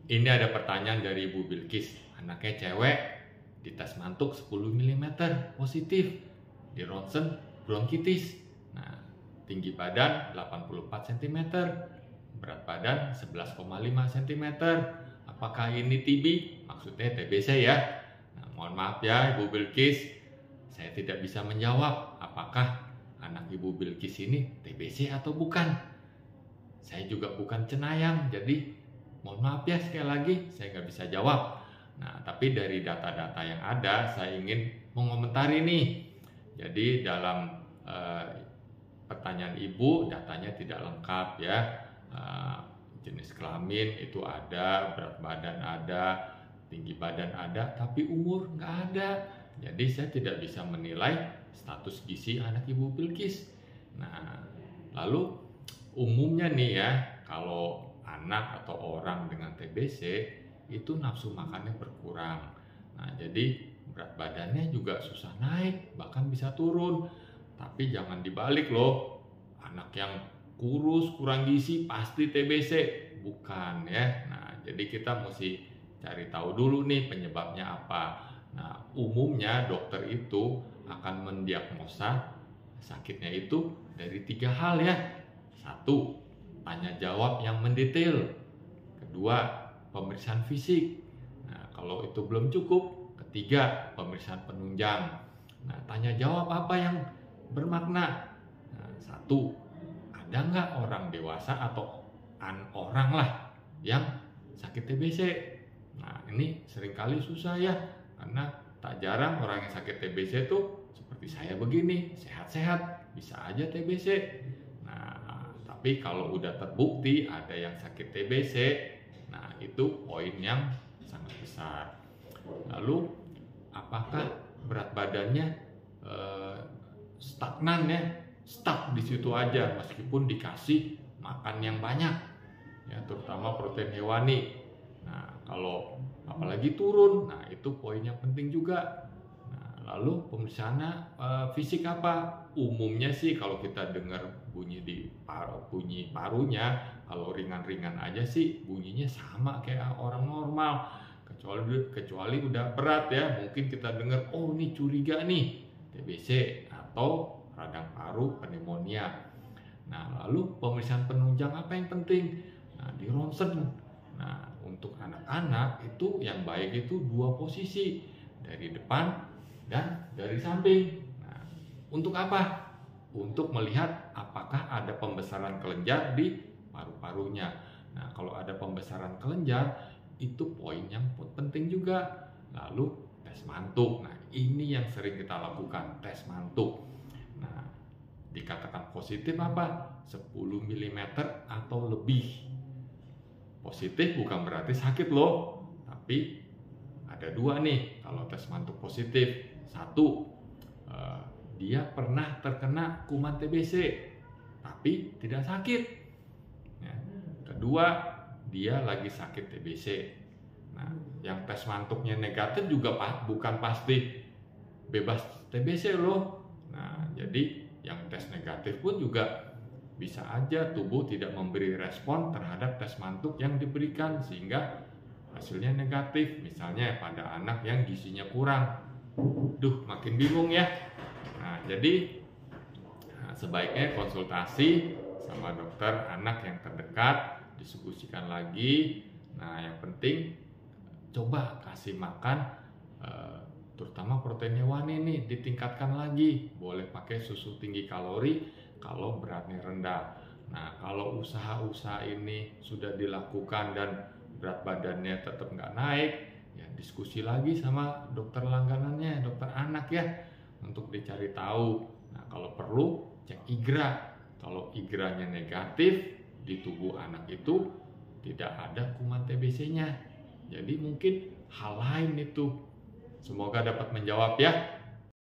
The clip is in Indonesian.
Ini ada pertanyaan dari Ibu Bilkis. Anaknya cewek, dites mantuk 10 mm positif, di ronsen bronkitis. Nah, tinggi badan 84 cm, berat badan 11,5 cm. Apakah ini TB? Maksudnya TBC ya. Nah, mohon maaf ya Ibu Bilkis, saya tidak bisa menjawab apakah anak Ibu Bilkis ini TBC atau bukan. Saya juga bukan cenayang, jadi mohon maaf ya sekali lagi, saya nggak bisa jawab. Nah, tapi dari data-data yang ada, saya ingin mengomentari nih. Jadi dalam pertanyaan Ibu, datanya tidak lengkap ya. Jenis kelamin itu ada, berat badan ada, tinggi badan ada, tapi umur nggak ada. Jadi saya tidak bisa menilai status gizi anak Ibu Bilkis. Nah, lalu umumnya nih ya, kalau anak atau orang dengan TBC itu nafsu makannya berkurang. Nah, jadi berat badannya juga susah naik, bahkan bisa turun. Tapi jangan dibalik loh, anak yang kurus, kurang gizi pasti TBC, bukan ya. Nah, jadi kita mesti cari tahu dulu nih penyebabnya apa. Nah, umumnya dokter itu akan mendiagnosa sakitnya itu dari 3 hal ya. 1, tanya jawab yang mendetail. Kedua, pemeriksaan fisik. Nah, kalau itu belum cukup, ketiga, pemeriksaan penunjang. Nah, tanya jawab apa yang bermakna? Nah, 1, ada nggak orang dewasa atau orang lah yang sakit TBC? Nah, ini seringkali susah ya, karena tak jarang orang yang sakit TBC itu seperti saya begini, sehat-sehat, bisa aja TBC. Tapi kalau udah terbukti ada yang sakit TBC, nah itu poin yang sangat besar. Lalu apakah berat badannya stagnan ya, stuck di situ aja meskipun dikasih makan yang banyak, ya terutama protein hewani. Nah, kalau apalagi turun, nah itu poin yang penting juga. Lalu pemeriksaan fisik apa? Umumnya sih kalau kita dengar bunyi di bunyi parunya, kalau ringan-ringan aja sih bunyinya sama kayak orang normal. Kecuali udah berat ya, mungkin kita dengar oh ini curiga nih TBC atau radang paru pneumonia. Nah, lalu pemeriksaan penunjang apa yang penting? Nah, di ronsen. Nah, untuk anak-anak itu yang baik itu 2 posisi, dari depan dan dari samping. Nah, untuk apa? Untuk melihat apakah ada pembesaran kelenjar di paru-parunya. Nah, kalau ada pembesaran kelenjar, itu poin yang penting juga. Lalu tes mantuk. Nah, ini yang sering kita lakukan, tes mantuk. Nah, dikatakan positif apa? 10 mm atau lebih. Positif bukan berarti sakit loh, tapi ada 2 nih kalau tes mantuk positif. 1, dia pernah terkena kuman TBC tapi tidak sakit. Ya. Kedua, dia lagi sakit TBC. Nah, yang tes mantuknya negatif juga bukan pasti bebas TBC loh. Nah, jadi yang tes negatif pun juga bisa aja tubuh tidak memberi respon terhadap tes mantuk yang diberikan sehingga hasilnya negatif. Misalnya pada anak yang gizinya kurang. Makin bingung ya. Nah, jadi sebaiknya konsultasi sama dokter anak yang terdekat, diskusikan lagi. Nah, yang penting coba kasih makan terutama protein hewani nih ditingkatkan lagi. Boleh pakai susu tinggi kalori kalau beratnya rendah. Nah, kalau usaha-usaha ini sudah dilakukan dan berat badannya tetap nggak naik, ya diskusi lagi sama dokter langganannya, dokter anak ya, untuk dicari tahu. Nah, kalau perlu cek IGRA. Kalau IGRA-nya negatif, di tubuh anak itu tidak ada kuman TBC-nya. Jadi mungkin hal lain itu. Semoga dapat menjawab ya.